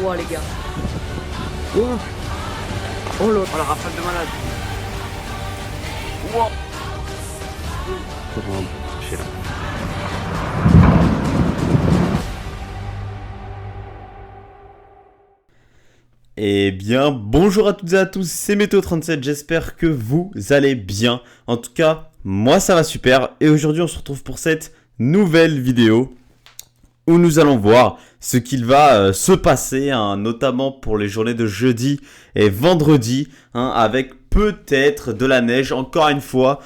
froid, les gars. Oh, Oh là. oh la rafale de malade. Wow. Je suis là. Eh bien, bonjour à toutes et à tous, c'est Météo37, j'espère que vous allez bien. En tout cas, moi ça va super et aujourd'hui on se retrouve pour cette nouvelle vidéo où nous allons voir ce qu'il va se passer, hein, notamment pour les journées de jeudi et vendredi, hein, avec peut-être de la neige, encore une fois,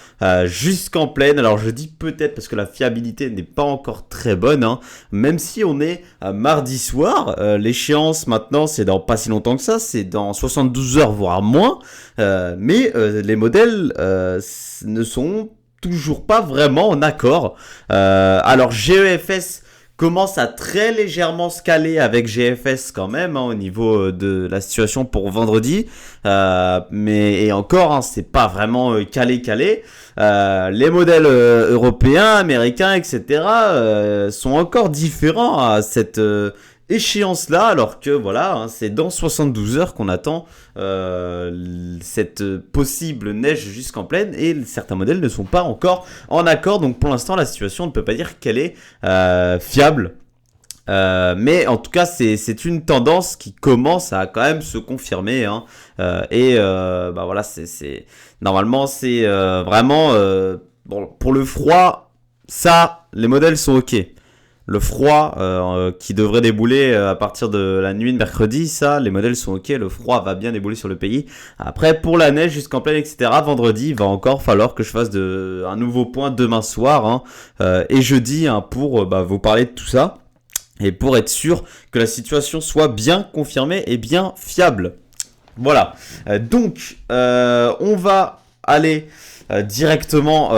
jusqu'en plaine. Alors je dis peut-être parce que la fiabilité n'est pas encore très bonne, hein, même si on est mardi soir. L'échéance maintenant, c'est dans pas si longtemps que ça, c'est dans 72 heures, voire moins. Mais les modèles ne sont toujours pas vraiment en accord. Alors GEFS commence à très légèrement se caler avec GFS quand même, hein, au niveau de la situation pour vendredi. Mais et encore, hein, c'est pas vraiment calé. Les modèles européens, américains, etc. Sont encore différents à cette échéance-là, alors que voilà, hein, c'est dans 72 heures qu'on attend cette possible neige jusqu'en plaine et certains modèles ne sont pas encore en accord. Donc pour l'instant, la situation ne peut pas dire qu'elle est fiable. Mais en tout cas, c'est une tendance qui commence à quand même se confirmer, hein. Bah voilà, normalement c'est vraiment bon pour le froid. Ça, les modèles sont ok. Le froid qui devrait débouler à partir de la nuit de mercredi, ça, les modèles sont ok, le froid va bien débouler sur le pays. Après, pour la neige jusqu'en plaine, etc., vendredi, il va encore falloir que je fasse un nouveau point demain soir, hein, et jeudi, hein, pour vous parler de tout ça, et pour être sûr que la situation soit bien confirmée et bien fiable. Voilà, donc on va aller directement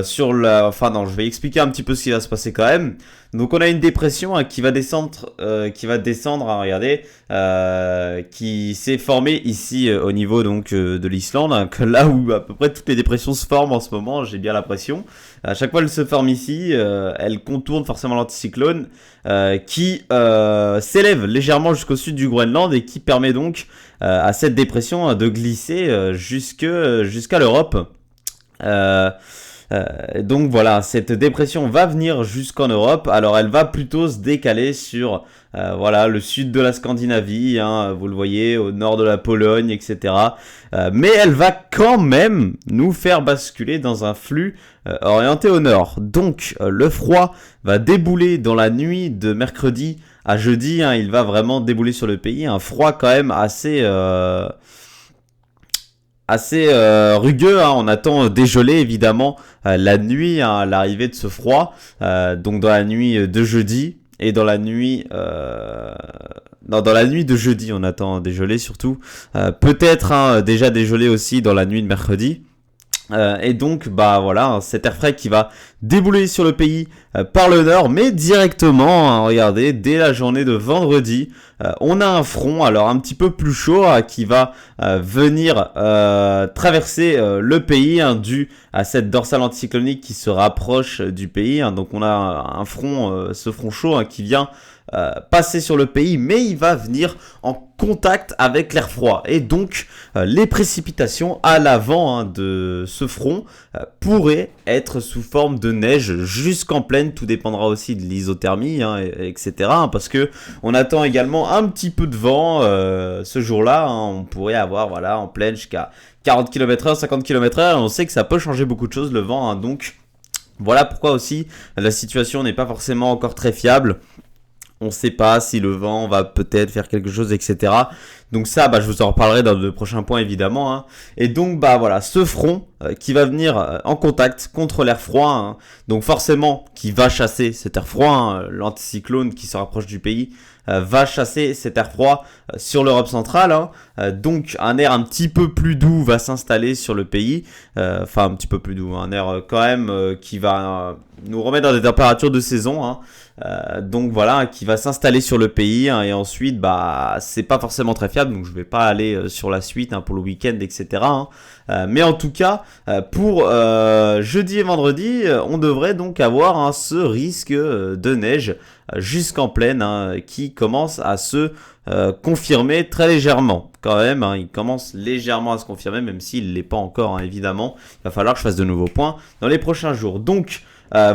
sur la... Enfin non, je vais expliquer un petit peu ce qui va se passer quand même. Donc on a une dépression, hein, qui va descendre, hein, regardez, qui s'est formée ici au niveau donc de l'Islande, hein, que là où à peu près toutes les dépressions se forment en ce moment, j'ai bien l'impression. À chaque fois elle se forme ici, elle contourne forcément l'anticyclone qui s'élève légèrement jusqu'au sud du Groenland et qui permet donc à cette dépression de glisser jusqu'à l'Europe. Donc voilà, cette dépression va venir jusqu'en Europe. Alors elle va plutôt se décaler sur voilà, le sud de la Scandinavie, hein, vous le voyez, au nord de la Pologne, etc. Mais elle va quand même nous faire basculer dans un flux orienté au nord. Donc le froid va débouler dans la nuit de mercredi à jeudi, hein, il va vraiment débouler sur le pays. Un froid quand même assez rugueux, hein. On attend dégeler évidemment la nuit, hein, à l'arrivée de ce froid, donc dans la nuit de jeudi et dans la nuit non, dans la nuit de jeudi on attend dégeler surtout, peut-être, hein, déjà dégeler aussi dans la nuit de mercredi. Et donc bah voilà, cet air frais qui va débouler sur le pays par le nord, mais directement, hein, regardez, dès la journée de vendredi, on a un front, alors un petit peu plus chaud, qui va venir traverser le pays, hein, dû à cette dorsale anticyclonique qui se rapproche du pays, hein. Donc on a un front, ce front chaud, hein, qui vient passer sur le pays, mais il va venir en contact avec l'air froid et donc les précipitations à l'avant, hein, de ce front pourraient être sous forme de neige jusqu'en plaine. Tout dépendra aussi de l'isothermie, hein, etc., hein, parce que on attend également un petit peu de vent ce jour-là, hein. On pourrait avoir voilà en plaine jusqu'à 40 km/h, 50 km/h. On sait que ça peut changer beaucoup de choses le vent, hein, donc voilà pourquoi aussi la situation n'est pas forcément encore très fiable. On ne sait pas si le vent va peut-être faire quelque chose, etc. Donc ça, je vous en reparlerai dans de prochains points évidemment, hein. Et donc voilà, ce front qui va venir en contact contre l'air froid, hein. Donc forcément qui va chasser cet air froid, hein. L'anticyclone qui se rapproche du pays va chasser cet air froid sur l'Europe centrale, hein. Donc un air un petit peu plus doux va s'installer sur le pays, enfin un petit peu plus doux, un air quand même qui va nous remettre dans des températures de saison, hein. Donc voilà, qui va s'installer sur le pays, hein, et ensuite c'est pas forcément très fiable. fiable, donc je vais pas aller sur la suite pour le week-end, etc. Mais en tout cas, pour jeudi et vendredi, on devrait donc avoir ce risque de neige jusqu'en plaine qui commence à se confirmer très légèrement. Quand même, il commence légèrement à se confirmer, même s'il ne l'est pas encore, évidemment. Il va falloir que je fasse de nouveaux points dans les prochains jours. Donc,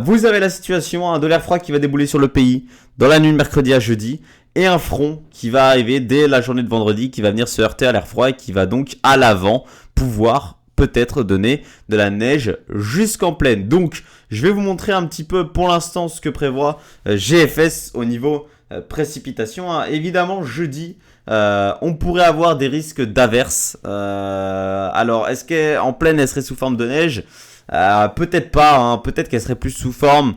vous avez la situation de l'air froid qui va débouler sur le pays dans la nuit de mercredi à jeudi et un front qui va arriver dès la journée de vendredi qui va venir se heurter à l'air froid et qui va donc à l'avant pouvoir peut-être donner de la neige jusqu'en plaine. Donc, je vais vous montrer un petit peu pour l'instant ce que prévoit GFS au niveau précipitation. Évidemment, jeudi, on pourrait avoir des risques d'averses. Alors, est-ce qu'en plaine, elle serait sous forme de neige ? Peut-être pas, peut-être qu'elle serait plus sous forme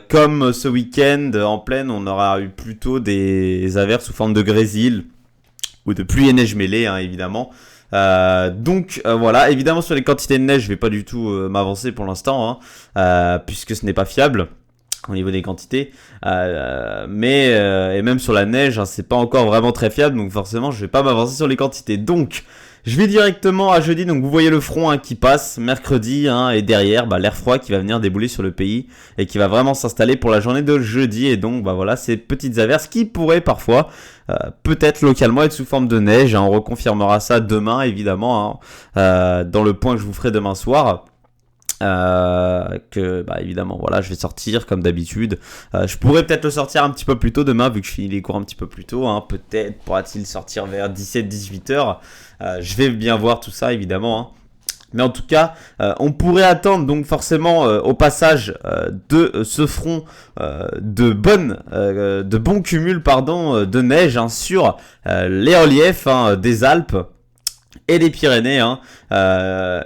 comme ce week-end en plaine, on aura eu plutôt des averses sous forme de grésil ou de pluie et neige mêlée, évidemment. Donc voilà, évidemment sur les quantités de neige, je vais pas du tout m'avancer pour l'instant, puisque ce n'est pas fiable au niveau des quantités, mais et même sur la neige, c'est pas encore vraiment très fiable, donc forcément je vais pas m'avancer sur les quantités. Donc je vais directement à jeudi, donc vous voyez le front qui passe mercredi, et derrière l'air froid qui va venir débouler sur le pays et qui va vraiment s'installer pour la journée de jeudi. Et donc voilà, ces petites averses qui pourraient parfois peut-être localement être sous forme de neige, on reconfirmera ça demain évidemment, dans le point que je vous ferai demain soir. Évidemment voilà, je vais sortir comme d'habitude. Je pourrais peut-être le sortir un petit peu plus tôt demain vu que je finis les cours un petit peu plus tôt, peut-être pourra-t-il sortir vers 17-18 heures. Je vais bien voir tout ça évidemment, mais en tout cas on pourrait attendre donc forcément au passage de ce front de bons cumuls de neige sur les reliefs des Alpes et les Pyrénées,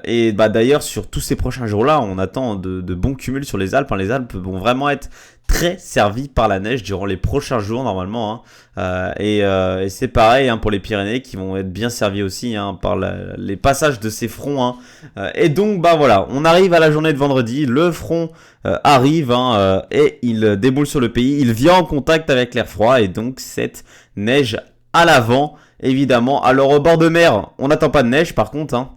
et d'ailleurs sur tous ces prochains jours-là, on attend de bons cumuls sur les Alpes. Les Alpes vont vraiment être très servies par la neige durant les prochains jours normalement, et c'est pareil pour les Pyrénées qui vont être bien servies aussi par les passages de ces fronts. Et donc voilà, on arrive à la journée de vendredi, le front arrive et il déboule sur le pays, il vient en contact avec l'air froid et donc cette neige à l'avant. Évidemment, alors au bord de mer, on n'attend pas de neige par contre,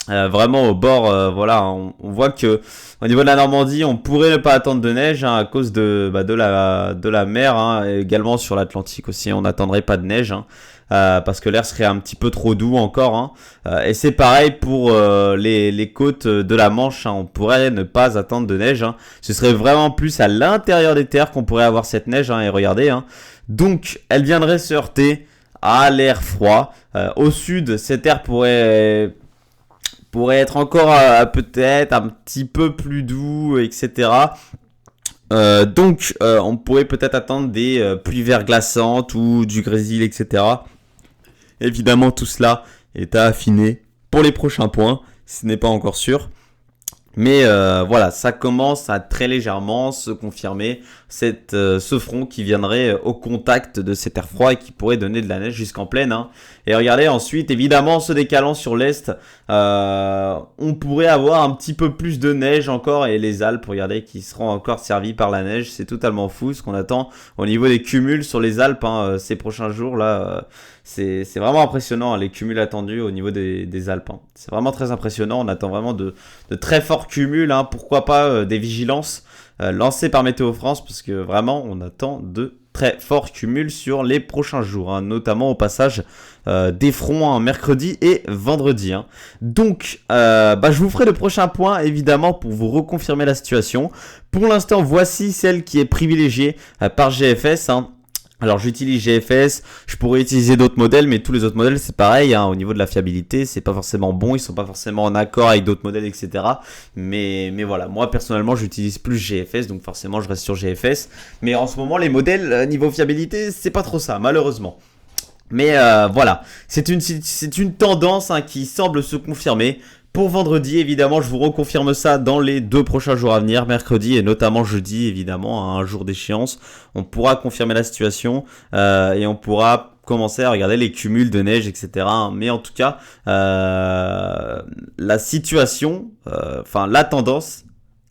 vraiment au bord, on voit que au niveau de la Normandie, on pourrait ne pas attendre de neige à cause de la mer, et également sur l'Atlantique aussi, on n'attendrait pas de neige, parce que l'air serait un petit peu trop doux encore, et c'est pareil pour les côtes de la Manche, on pourrait ne pas attendre de neige, ce serait vraiment plus à l'intérieur des terres qu'on pourrait avoir cette neige, et regardez, donc elle viendrait se heurter à l'air froid. Au sud, cet air pourrait être encore peut-être un petit peu plus doux, etc. Donc, on pourrait peut-être attendre des pluies verglaçantes ou du grésil, etc. Évidemment, tout cela est à affiner pour les prochains points. Ce n'est pas encore sûr. Mais voilà, ça commence à très légèrement se confirmer, ce front qui viendrait au contact de cet air froid et qui pourrait donner de la neige jusqu'en plaine. Et regardez ensuite, évidemment, se décalant sur l'est, on pourrait avoir un petit peu plus de neige encore et les Alpes, regardez, qui seront encore servies par la neige. C'est totalement fou ce qu'on attend au niveau des cumuls sur les Alpes ces prochains jours là. C'est vraiment impressionnant les cumuls attendus au niveau des Alpes. C'est vraiment très impressionnant. On attend vraiment de très forts cumuls. Pourquoi pas des vigilances lancées par Météo France parce que vraiment on attend de très forts cumuls sur les prochains jours, notamment au passage des fronts mercredi et vendredi. Donc je vous ferai le prochain point évidemment pour vous reconfirmer la situation. Pour l'instant, voici celle qui est privilégiée par GFS. Alors j'utilise GFS, je pourrais utiliser d'autres modèles, mais tous les autres modèles c'est pareil, au niveau de la fiabilité, c'est pas forcément bon, ils sont pas forcément en accord avec d'autres modèles, etc. Mais voilà, moi personnellement j'utilise plus GFS, donc forcément je reste sur GFS. Mais en ce moment les modèles niveau fiabilité, c'est pas trop ça, malheureusement. Mais voilà, c'est une tendance qui semble se confirmer. Pour vendredi, évidemment, je vous reconfirme ça dans les 2 prochains jours à venir, mercredi et notamment jeudi, évidemment, un jour d'échéance. On pourra confirmer la situation et on pourra commencer à regarder les cumuls de neige, etc. Mais en tout cas, la situation, la tendance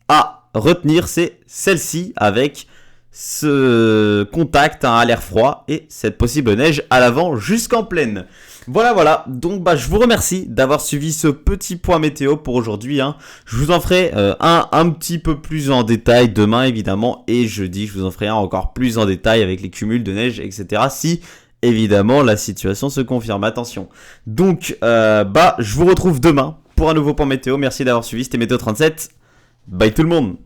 à retenir, c'est celle-ci avec ce contact à l'air froid et cette possible neige à l'avant jusqu'en plaine. Voilà, donc je vous remercie d'avoir suivi ce petit point météo pour aujourd'hui. Je vous en ferai un petit peu plus en détail demain évidemment, et jeudi je vous en ferai un encore plus en détail avec les cumuls de neige, etc. Si évidemment la situation se confirme, attention. Donc je vous retrouve demain pour un nouveau point météo. Merci d'avoir suivi, c'était Météo 37. Bye tout le monde.